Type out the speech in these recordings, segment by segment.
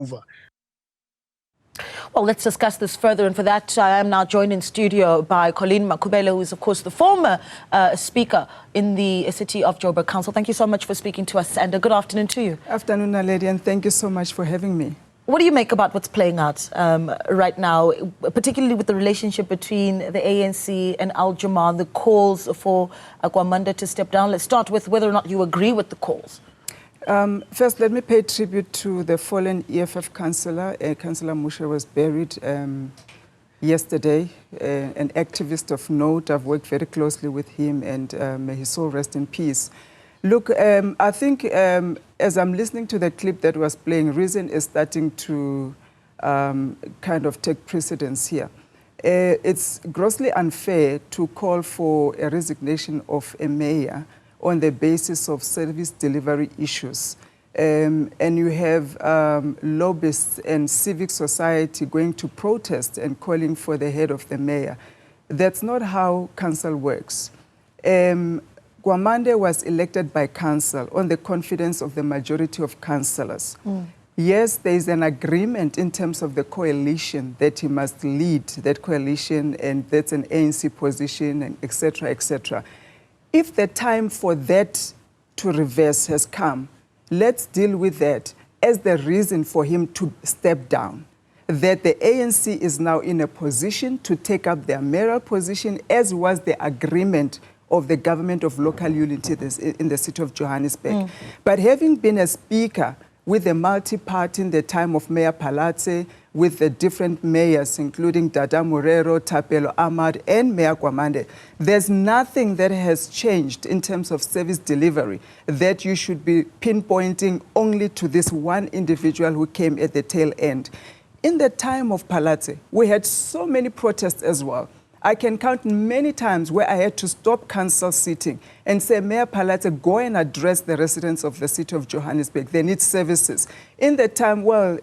over. Well, let's discuss this further, and for that I am now joined in studio by Colleen Makhubele, who is of course the former speaker in the city of Joburg Council. Thank you so much for speaking to us, and a good afternoon to you. Afternoon, lady, and thank you so much for having me. What do you make about what's playing out right now, particularly with the relationship between the ANC and Al-Jama, the calls for Gwamanda to step down? Let's start with whether or not you agree with the calls. First, let me pay tribute to the fallen EFF councillor. Councillor Musha was buried yesterday, an activist of note. I've worked very closely with him, and may his soul rest in peace. Look, I think as I'm listening to the clip that was playing, reason is starting to kind of take precedence here. It's grossly unfair to call for a resignation of a mayor on the basis of service delivery issues. And you have lobbyists and civic society going to protest and calling for the head of the mayor. That's not how council works. Gwamanda was elected by council on the confidence of the majority of councillors. Yes, there is an agreement in terms of the coalition that he must lead that coalition, and that's an ANC position, and et cetera, et cetera. If the time for that to reverse has come, let's deal with that as the reason for him to step down. That the ANC is now in a position to take up their mayoral position, as was the agreement of the government of local unity in the city of Johannesburg. But having been a speaker with the multi-party in the time of Mayor Palatse, with the different mayors, including Dada Morero, Tapelo Ahmad, and Mayor Gwamanda, there's nothing that has changed in terms of service delivery that you should be pinpointing only to this one individual who came at the tail end. In the time of Palatse, we had so many protests as well. I can count many times where I had to stop council sitting and say, Mayor Palatse, go and address the residents of the city of Johannesburg. They need services. In the time, well,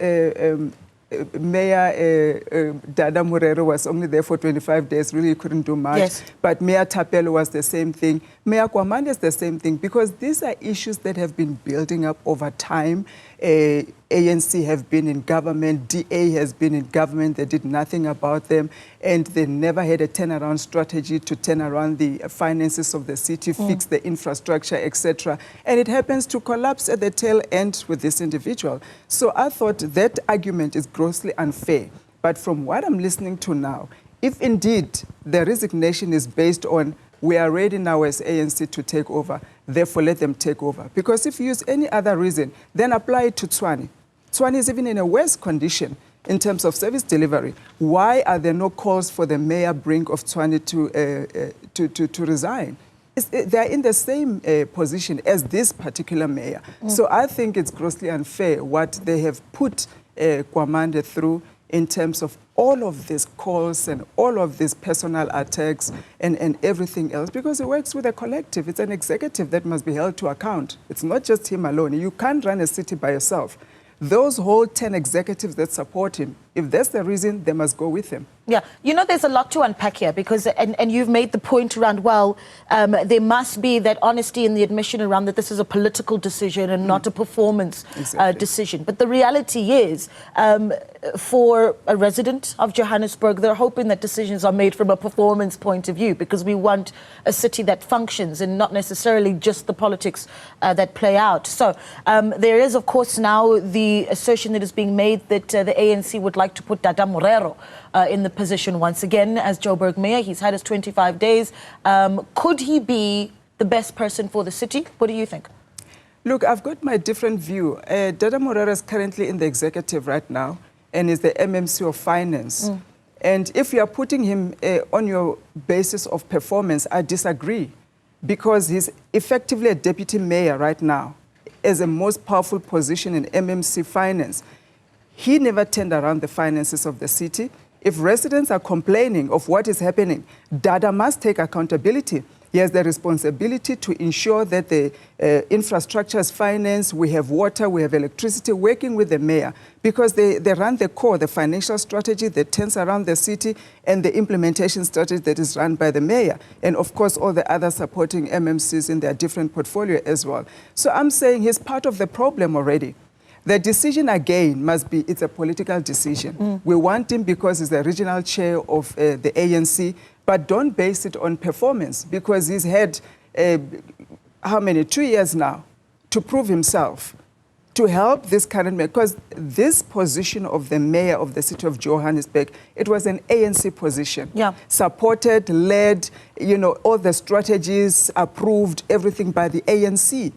Mayor Dada Morero was only there for 25 days, really couldn't do much. Yes. But Mayor Tapelo was the same thing. Mayor Gwamanda is the same thing, because these are issues that have been building up over time. ANC have been in government, DA has been in government, they did nothing about them, and they never had a turnaround strategy to turn around the finances of the city, fix the infrastructure, etc. And it happens to collapse at the tail end with this individual. So I thought that argument is grossly unfair. But from what I'm listening to now, if indeed the resignation is based on we are ready now as ANC to take over, therefore let them take over. Because if you use any other reason, then apply it to Tshwane. Tshwane is even in a worse condition in terms of service delivery. Why are there no calls for the mayor Brink of Tshwane to resign? They're in the same position as this particular mayor. So I think it's grossly unfair what they have put Gwamanda through in terms of all of these calls and all of these personal attacks and everything else, because he works with a collective. It's an executive that must be held to account. It's not just him alone. You can't run a city by yourself. Those whole 10 executives that support him, if that's the reason, they must go with him. Yeah, you know, there's a lot to unpack here, because, and you've made the point around, well, there must be that honesty in the admission around that this is a political decision and not a performance decision. But the reality is, for a resident of Johannesburg, they're hoping that decisions are made from a performance point of view, because we want a city that functions and not necessarily just the politics that play out. So there is, of course, now the assertion that is being made that the ANC would like to put Dada Morero in the position once again as Joburg Mayor. He's had his 25 days. Could he be the best person for the city? What do you think? Look, I've got my different view. Dada Morero is currently in the executive right now and is the MMC of finance. And if you are putting him on your basis of performance, I disagree, because he's effectively a deputy mayor right now as a most powerful position in MMC finance. He never turned around the finances of the city. If residents are complaining of what is happening, Dada must take accountability. He has the responsibility to ensure that the infrastructure is financed, we have water, we have electricity, working with the mayor, because they run the core, the financial strategy that turns around the city, and the implementation strategy that is run by the mayor. And of course, all the other supporting MMCs in their different portfolio as well. So I'm saying he's part of the problem already. The decision again must be, it's a political decision. We want him because he's the regional chair of the ANC, but don't base it on performance, because he's had, how many, 2 years now to prove himself, to help this current mayor, because this position of the mayor of the city of Johannesburg, it was an ANC position. Yeah. Supported, led, you know, all the strategies, approved, everything by the ANC.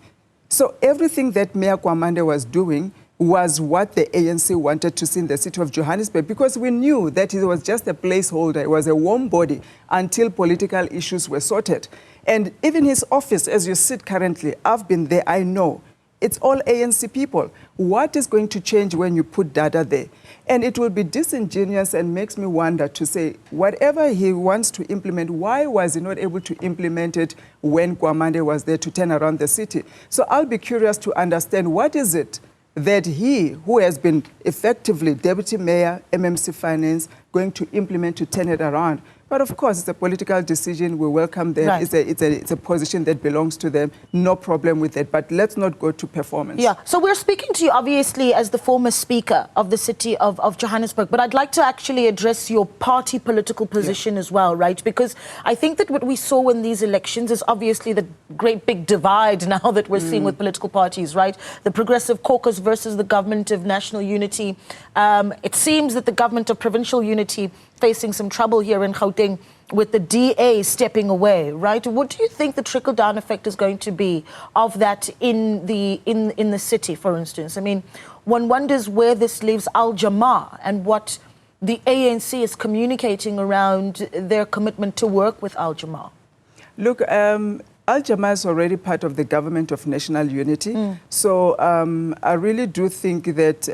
So everything that Mayor Gwamanda was doing was what the ANC wanted to see in the city of Johannesburg, because we knew that it was just a placeholder. It was a warm body until political issues were sorted. And even his office, as you sit currently, I've been there, I know. It's all ANC people. What is going to change when you put Dada there? And it will be disingenuous and makes me wonder to say, whatever he wants to implement, why was he not able to implement it when Gwamanda was there to turn around the city? So I'll be curious to understand, what is it that he, who has been effectively Deputy Mayor, MMC Finance, going to implement to turn it around? But of course, it's a political decision. We welcome them. Right. It's a position that belongs to them. No problem with it. But let's not go to performance. Yeah. So we're speaking to you, obviously, as the former speaker of the city of Johannesburg. But I'd like to actually address your party political position as well, right? Because I think that what we saw in these elections is obviously the great big divide now that we're seeing with political parties, right? The Progressive Caucus versus the Government of National Unity. It seems that the Government of Provincial Unity facing some trouble here in Gauteng with the DA stepping away, right? What do you think the trickle-down effect is going to be of that in the city, for instance? I mean, one wonders where this leaves Al Jama and what the ANC is communicating around their commitment to work with Al Jama. Look, Al Jama is already part of the Government of National Unity. So I really do think that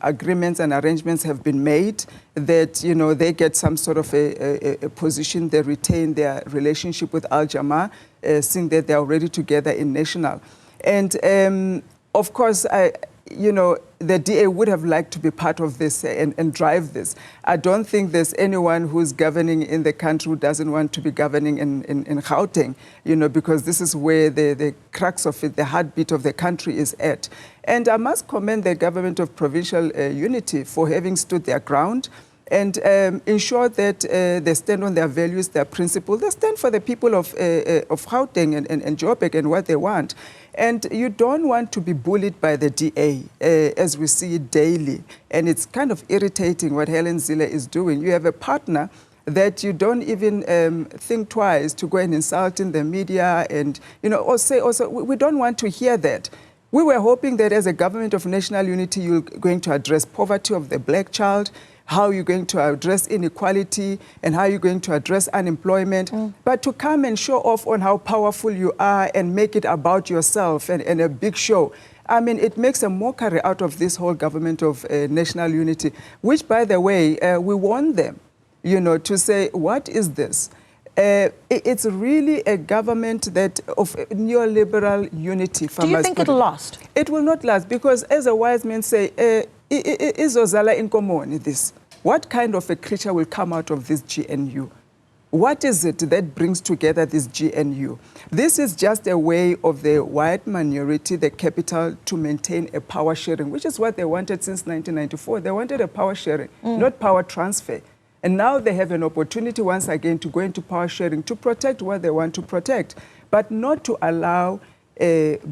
agreements and arrangements have been made that, you know, they get some sort of a position, they retain their relationship with Al Jama, seeing that they're already together in National. And of course, you know, the DA would have liked to be part of this and drive this. I don't think there's anyone who's governing in the country who doesn't want to be governing in Gauteng, you know, because this is where the crux of it, the heartbeat of the country is at. And I must commend the Government of Provincial Unity for having stood their ground and ensure that they stand on their values, their principles. They stand for the people of Gauteng and Joburg and what they want. And you don't want to be bullied by the DA, as we see it daily. And it's kind of irritating what Helen Zille is doing. You have a partner that you don't even think twice to go and insult in the media and, you know, or say also, we don't want to hear that. We were hoping that as a Government of National Unity, you're going to address poverty of the black child, how you're going to address inequality, and how you're going to address unemployment. But to come and show off on how powerful you are and make it about yourself and a big show, I mean, it makes a mockery out of this whole Government of National Unity, which, by the way, we warned them, you know, to say, what is this? It's really a government that of neoliberal unity. Do you think it'll last? It will not last, because as a wise man say, izozala inkomoni this. What kind of a creature will come out of this GNU? What is it that brings together this GNU? This is just a way of the white minority, the capital, to maintain a power sharing, which is what they wanted since 1994. They wanted a power sharing, not power transfer. And now they have an opportunity once again to go into power sharing to protect what they want to protect, but not to allow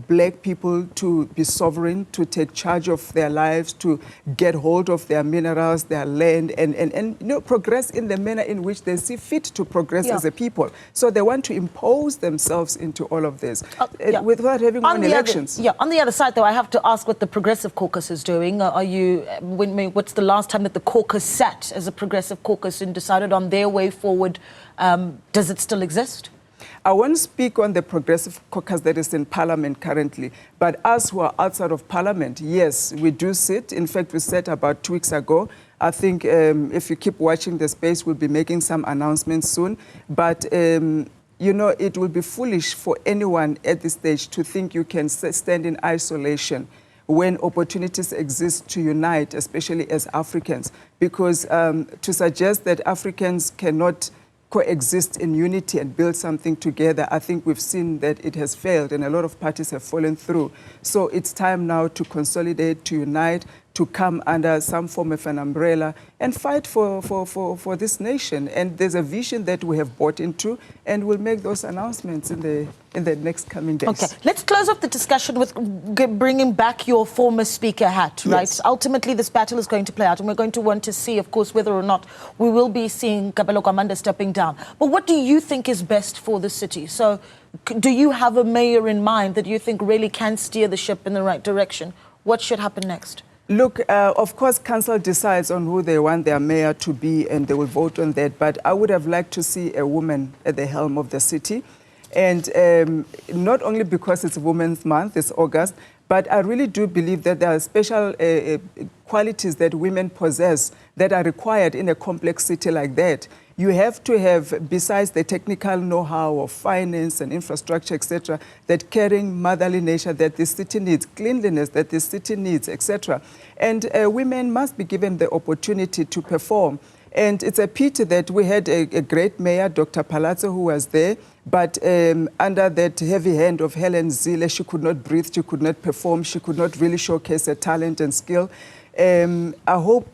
black people to be sovereign, to take charge of their lives, to get hold of their minerals, their land, and you know, progress in the manner in which they see fit to progress as a people. So they want to impose themselves into all of this without having won elections. On the other side, though, I have to ask what the Progressive Caucus is doing. What's the last time that the caucus sat as a Progressive Caucus and decided on their way forward? Does it still exist? I won't speak on the Progressive Caucus that is in Parliament currently, but us who are outside of Parliament, yes, we do sit. In fact, we sat about 2 weeks ago. I think if you keep watching the space, we'll be making some announcements soon. But, you know, it will be foolish for anyone at this stage to think you can stand in isolation when opportunities exist to unite, especially as Africans. Because to suggest that Africans cannot coexist in unity and build something together. I think we've seen that it has failed and a lot of parties have fallen through. So it's time now to consolidate, to unite, to come under some form of an umbrella and fight for this nation. And there's a vision that we have bought into, and we'll make those announcements in the next coming days. Okay, let's close off the discussion with bringing back your former speaker hat, right? Yes. Ultimately, this battle is going to play out, and we're going to want to see, of course, whether or not we will be seeing Kabelo Gwamanda stepping down. But what do you think is best for the city? So do you have a mayor in mind that you think really can steer the ship in the right direction? What should happen next? Look, of course, council decides on who they want their mayor to be, and they will vote on that. But I would have liked to see a woman at the helm of the city. And not only because it's Women's Month, it's August, but I really do believe that there are special qualities that women possess that are required in a complex city like that. You have to have, besides the technical know-how of finance and infrastructure, etc., that caring motherly nature that this city needs, cleanliness that this city needs, etc. And women must be given the opportunity to perform. And it's a pity that we had a great mayor, Dr. Palazzo, who was there, but under that heavy hand of Helen Zille, she could not breathe, she could not perform, she could not really showcase her talent and skill. I hope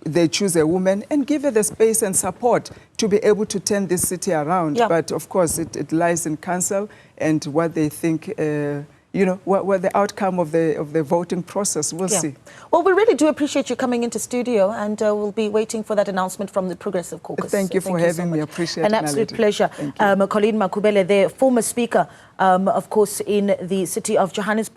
they choose a woman and give her the space and support to be able to turn this city around. Yeah. But of course, it lies in council and what they think, you know, what the outcome of the voting process, we'll see. Well, we really do appreciate you coming into studio, and we'll be waiting for that announcement from the Progressive Caucus. Thank you for having me. I appreciate it. An absolute pleasure. Colleen Makhubele, the former speaker, of course, in the city of Johannesburg.